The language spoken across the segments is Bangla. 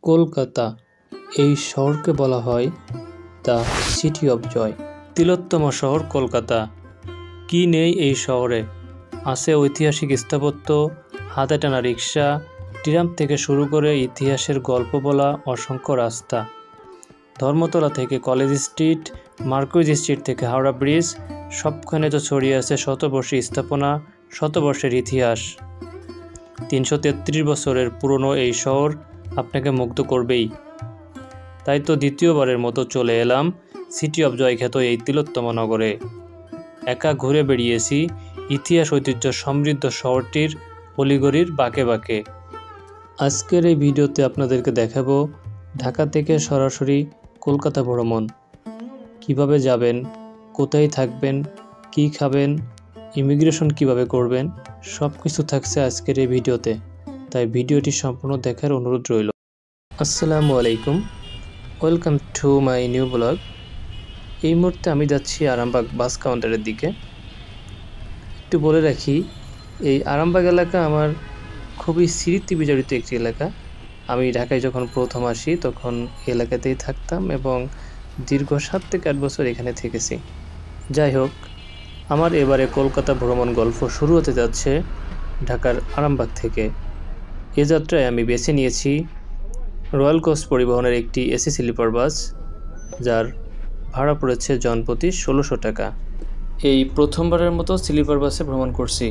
কলকাতা এই শহরকে বলা হয় দ্য সিটি অফ জয়। তিলোত্তম শহর কলকাতা। কি নেই এই শহরে? আছে ঐতিহাসিক স্থাপত্য, হাতে টানা রিক্সা, ট্রাম থেকে শুরু করে ইতিহাসের গল্প বলা অসংখ্য রাস্তা। ধর্মতলা থেকে কলেজ স্ট্রিট, মার্কুইজ স্ট্রিট থেকে হাওড়া ব্রিজ, সবখানে তো ছড়িয়ে আছে শতবর্ষী স্থাপনা, শতবর্ষের ইতিহাস। 333 বছরের পুরনো এই শহর আপনাকে মুগ্ধ করবেই। তাই তো দ্বিতীয়বারের মতো চলে এলাম সিটি অফ জয় খ্যাত এই তিলোত্তম নগরে। একা ঘুরে বেরিয়েছি ইতিহাস ঐতিহ্য সমৃদ্ধ শহরটির অলিগলির বাঁকে বাঁকে। আজকের এই ভিডিওতে আপনাদেরকে দেখাবো ঢাকা থেকে সরাসরি কলকাতা ভ্রমণ। কিভাবে যাবেন, কোথায় থাকবেন, কি খাবেন, ইমিগ্রেশন কিভাবে করবেন, সব কিছু থাকছে আজকের এই ভিডিওতে। তাই ভিডিওটি সম্পূর্ণ দেখার অনুরোধ রইল। আসসালামু আলাইকুম, welcome to my new blog. এই মুহূর্তে আমি যাচ্ছি আরামবাগ বাস কাউন্টারের দিকে। একটু বলে রাখি, এই আরামবাগ এলাকা আমার খুবই স্মৃতি বিজড়িত একটি এলাকা। আমি ঢাকায় যখন প্রথম আসি তখন এলাকাতেই থাকতাম এবং দীর্ঘ 7 থেকে 8 বছর এখানে থেকেছি। যাই হোক, আমার এবারে কলকাতা ভ্রমণ গল্প শুরু হতে যাচ্ছে ঢাকার আরামবাগ থেকে। এ যাত্রায় আমি বেছে নিয়েছি রয়্যাল কোস্ট পরিবহনের একটি এসি স্লিপার বাস, যার ভাড়া পড়েছে জনপ্রতি 1600 টাকা। এই প্রথমবারের মতো স্লিপার বাসে ভ্রমণ করছি।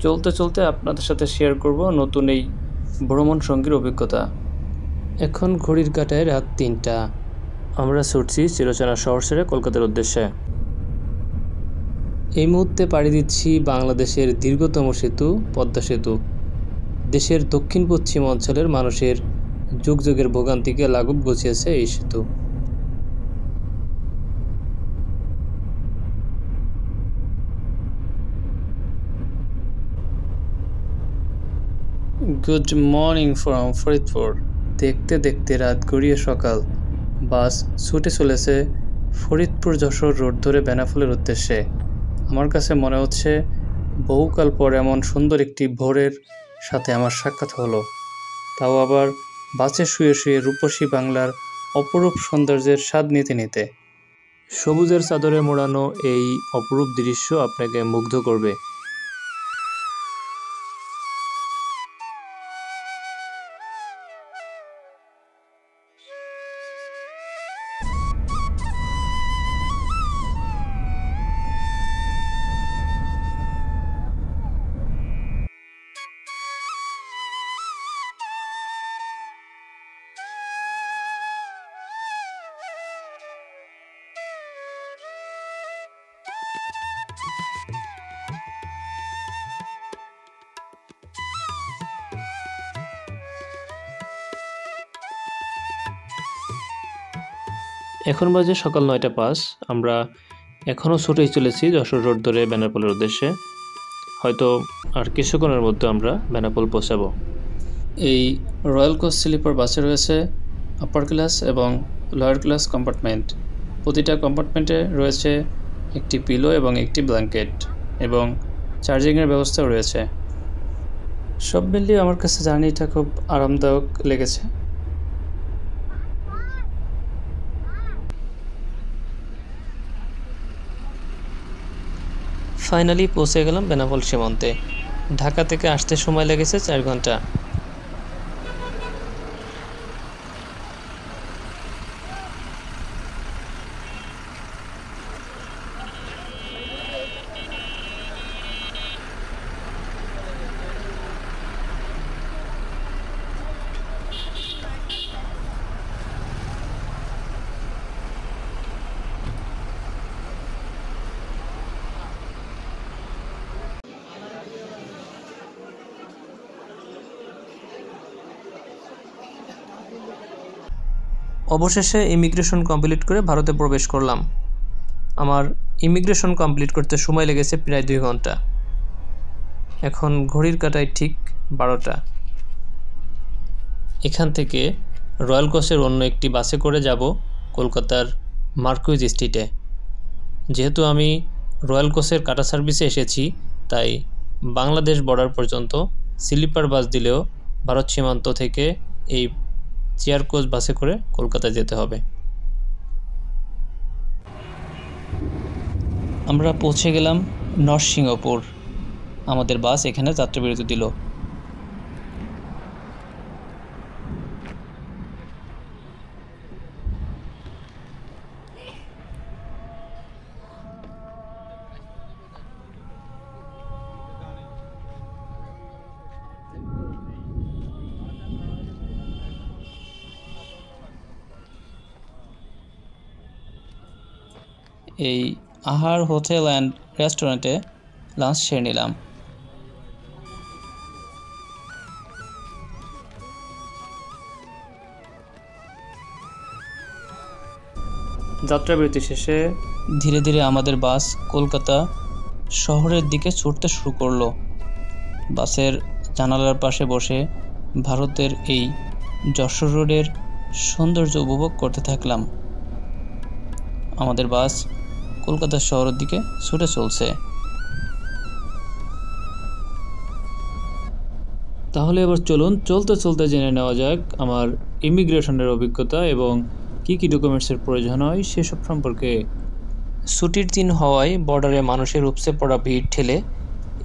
চলতে চলতে আপনাদের সাথে শেয়ার করব নতুন এই ভ্রমণ সঙ্গীর অভিজ্ঞতা। এখন ঘড়ির কাঁটায় রাত 3টা। আমরা ছুটছি চিরচেনা শহর ছেড়ে কলকাতার উদ্দেশ্যে। এই মুহূর্তে পাড়ি দিচ্ছি বাংলাদেশের দীর্ঘতম সেতু পদ্মা সেতু। দেশের দক্ষিণ পশ্চিম অঞ্চলের মানুষের যুগ যুগের ভোগান্তিকে লাঘব ঘুচিয়েছে এই সেতু। Good morning from Faridpur. দেখতে দেখতে রাত গড়িয়ে সকাল। বাস ছুটে চলেছে ফরিদপুর যশোর রোড ধরে বেনাফুলের উদ্দেশ্যে। আমার কাছে মনে হচ্ছে বহুকাল পর এমন সুন্দর একটি ভোরের সাথে আমার সাক্ষাৎ হলো, তাও আবার বাসে শুয়ে শুয়ে রূপসী বাংলার অপরূপ সৌন্দর্যের স্বাদ নিতে নিতে। সবুজের চাদরে মোড়ানো এই অপরূপ দৃশ্য আপনাকে মুগ্ধ করবে। এখন বাজে সকাল 9টা 5। আমরা এখনও ছুটেই চলেছি যশোর রোড ধরে বেনাপোলের উদ্দেশ্যে। হয়তো আর কিছুক্ষণের মধ্যে আমরা বেনাপোল পৌঁছাবো। এই রয়্যাল কোস্ট স্লিপার বাসে রয়েছে আপার ক্লাস এবং লোয়ার ক্লাস কম্পার্টমেন্ট। প্রতিটা কম্পার্টমেন্টে রয়েছে একটি পিলো এবং একটি ব্ল্যাঙ্কেট এবং চার্জিংয়ের ব্যবস্থাও রয়েছে। সব মিলিয়ে আমার কাছে জার্নিটা খুব আরামদায়ক লেগেছে। ফাইনালি পৌঁছে গেলাম বেনাপোল সীমান্তে। ঢাকা থেকে আসতে সময় লেগেছে 4 ঘন্টা। অবশেষে ইমিগ্রেশন কমপ্লিট করে ভারতে প্রবেশ করলাম। আমার ইমিগ্রেশন কমপ্লিট করতে সময় লেগেছে প্রায় 2 ঘন্টা। এখন ঘড়ির কাঁটায় ঠিক 12টা। এখান থেকে রয়্যাল কোস্টের অন্য একটি বাসে করে যাব কলকাতার মার্কুইজ স্ট্রিটে। যেহেতু আমি রয়্যাল কোস্টের কাটা সার্ভিসে এসেছি, তাই বাংলাদেশ বর্ডার পর্যন্ত স্লিপার বাস দিলেও ভারত সীমান্ত থেকে এই চেয়ার কোচ বাসে করে কলকাতা যেতে হবে। আমরা পৌঁছে গেলাম নরসিংহপুর। আমাদের বাস এখানে যাত্রাবিরতি দিল। এই আহার হোটেল অ্যান্ড রেস্টুরেন্টে লাঞ্চ সেরে নিলাম। যাত্রাবিরতি শেষে ধীরে ধীরে আমাদের বাস কলকাতা শহরের দিকে ছুটতে শুরু করলো। বাসের জানালার পাশে বসে ভারতের এই যশোর রোডের সৌন্দর্য উপভোগ করতে থাকলাম। আমাদের বাস কলকাতা শহরের দিকে ছুটে চলছে। তাহলে এবার চলুন চলতে চলতে জেনে নেওয়া যাক আমার ইমিগ্রেশনের অভিজ্ঞতা এবং কী কী ডকুমেন্টসের প্রয়োজন হয় সেসব সম্পর্কে। ছুটির দিন হওয়ায় বর্ডারে মানুষের উপচে পড়া ভিড় ঠেলে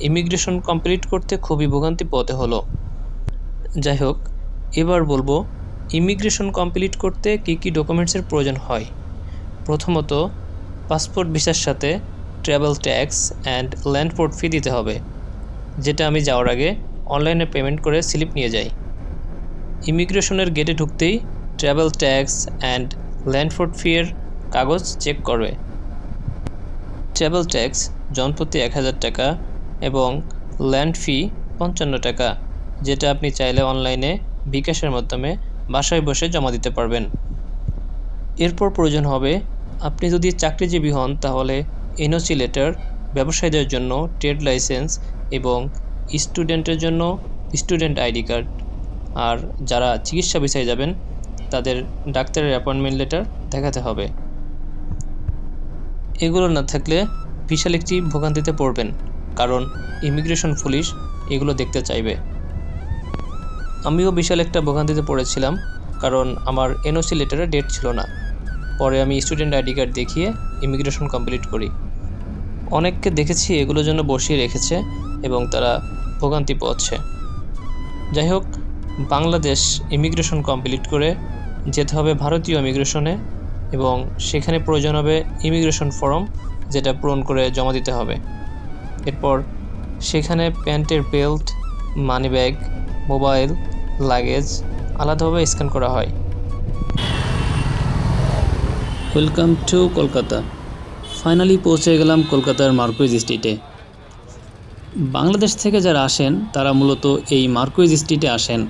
ইমিগ্রেশন কমপ্লিট করতে খুবই ভোগান্তি পোহাতে হলো। যাই হোক, এবার বলবো ইমিগ্রেশন কমপ্লিট করতে কী কী ডকুমেন্টসের প্রয়োজন হয়। প্রথমত, পাসপোর্ট ভিসার সাথে travel tax and land port ফি দিতে হবে, যেটা আমি যাওয়ার আগে অনলাইনে পেমেন্ট করে স্লিপ নিয়ে যাই। ইমিগ্রেশনের গেটে ঢুকতেই travel tax and land port ফি এর কাগজ চেক করবে। ট্রাভেল ট্যাক্স জনপ্রতি 1000 টাকা এবং ল্যান্ড ফি 55 টাকা, যেটা আপনি চাইলে অনলাইনে বিকাশের মাধ্যমে বাসায় বসে জমা দিতে পারবেন। এরপর প্রয়োজন হবে, আপনি যদি চাকরিজীবী হন তাহলে এনওসি লেটার, ব্যবসায়ীদের জন্য ট্রেড লাইসেন্স এবং স্টুডেন্টের জন্য স্টুডেন্ট আইডি কার্ড। আর যারা চিকিৎসা ভিসায় যাবেন তাদের ডাক্তারের অ্যাপয়েন্টমেন্ট লেটার দেখাতে হবে। এগুলো না থাকলে বিশাল একটি ভোগান্তিতে পড়বেন, কারণ ইমিগ্রেশন পুলিশ এগুলো দেখতে চাইবে। আমিও বিশাল একটা ভোগান্তিতে পড়েছিলাম, কারণ আমার এনওসি লেটারে ডেট ছিল না। পরে আমি স্টুডেন্ট আইডি কার্ড দেখিয়ে ইমিগ্রেশন কমপ্লিট করি। অনেককে দেখেছি এগুলোর জন্য বসিয়ে রেখেছে এবং তারা ভোগান্তি পোহাচ্ছে। যাই হোক, বাংলাদেশ ইমিগ্রেশন কমপ্লিট করে যেতে হবে ভারতীয় ইমিগ্রেশনে এবং সেখানে প্রয়োজন হবে ইমিগ্রেশন ফর্ম, যেটা পূরণ করে জমা দিতে হবে। এরপর সেখানে প্যান্টের belt, money bag, mobile, luggage আলাদাভাবে স্ক্যান করা হয়। Welcome to Kolkata. ফাইনালি পৌঁছে গেলাম কলকাতার মার্কুইজ স্ট্রিটে। বাংলাদেশ থেকে যারা আসেন তারা মূলত এই মার্কুইজ স্ট্রিটে আসেন।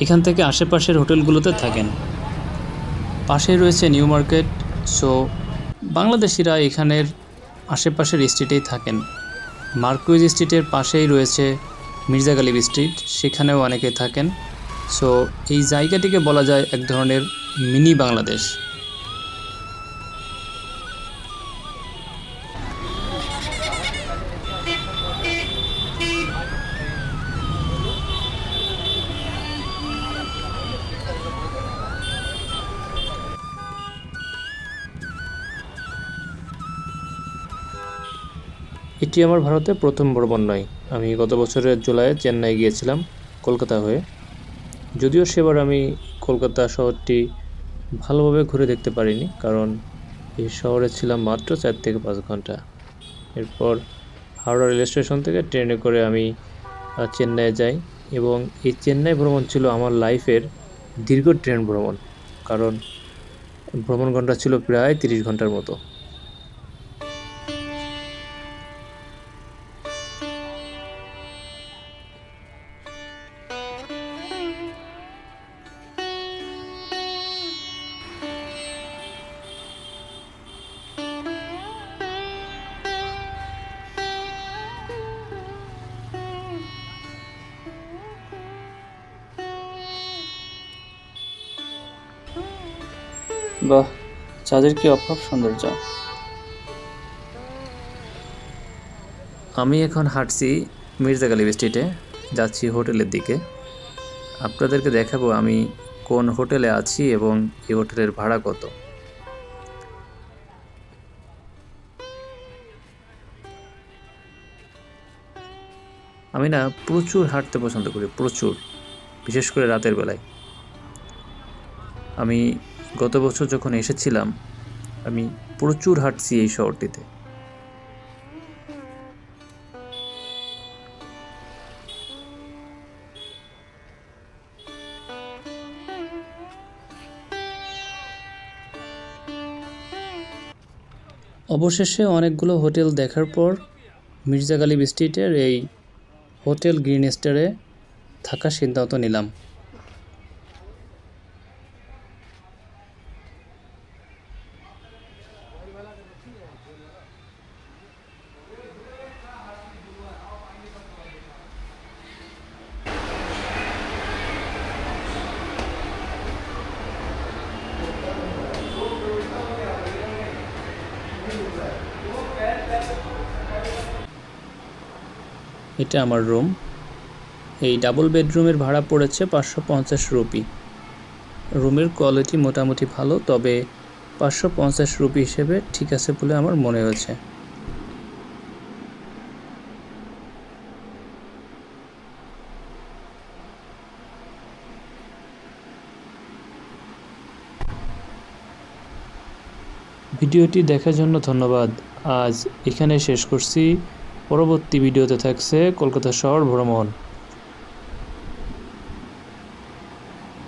এখান থেকে আশেপাশের হোটেলগুলোতে থাকেন। পাশেই রয়েছে নিউ মার্কেট, সো বাংলাদেশিরা এখানের আশেপাশের স্ট্রিটেই থাকেন। মার্কুইজ স্ট্রিটের পাশেই রয়েছে মির্জা গালিব স্ট্রিট, সেখানেও অনেকে থাকেন। সো এই জায়গাটিকে বলা যায় এক ধরনের মিনি বাংলাদেশ। এটি আমার ভারতে প্রথম ভ্রমণ নয়। আমি গত বছরের জুলাইয়ে চেন্নাই গিয়েছিলাম কলকাতা হয়ে। যদিও সেবার আমি কলকাতা শহরটি ভালোভাবে ঘুরে দেখতে পারিনি, কারণ এই শহরে ছিলাম মাত্র 4 থেকে 5 ঘন্টা। এরপর হাওড়া রেল স্টেশন থেকে ট্রেনে করে আমি চেন্নাইয়ে যাই এবং এই চেন্নাই ভ্রমণ ছিল আমার লাইফের দীর্ঘ ট্রেন ভ্রমণ, কারণ ভ্রমণ ঘন্টা ছিল প্রায় 30 ঘন্টার মতো। বাহ, চাঁদের কি অপরূপ সৌন্দর্য। আমি এখন হাঁটছি মির্জা গালিব স্ট্রিটে, যাচ্ছি হোটেলের দিকে। আপনাদেরকে দেখাবো আমি কোন হোটেলে আছি এবং এই হোটেলের ভাড়া কত। আমি না প্রচুর হাঁটতে পছন্দ করি, প্রচুর, বিশেষ করে রাতের বেলায়। আমি গত বছর যখন এসেছিলাম আমি প্রচুর হাঁটছি এই শহরটিতে। অবশেষে অনেকগুলো হোটেল দেখার পর মির্জা গালিব স্ট্রিটের এই হোটেল গ্রিন স্টারে থাকার সিদ্ধান্ত নিলাম। এটা আমার রুম। এই ডাবল বেডরুমের ভাড়া পড়েছে 550 রুপি। রুমের কোয়ালিটি মোটামুটি ভালো, তবে 550 রুপি হিসেবে ঠিক আছে বলে আমার মনে হয়েছে। ভিডিওটি দেখার জন্য ধন্যবাদ। আজ এখানে শেষ করছি। পরবর্তী ভিডিওতে থাকছে কলকাতা শহর ভ্রমণ।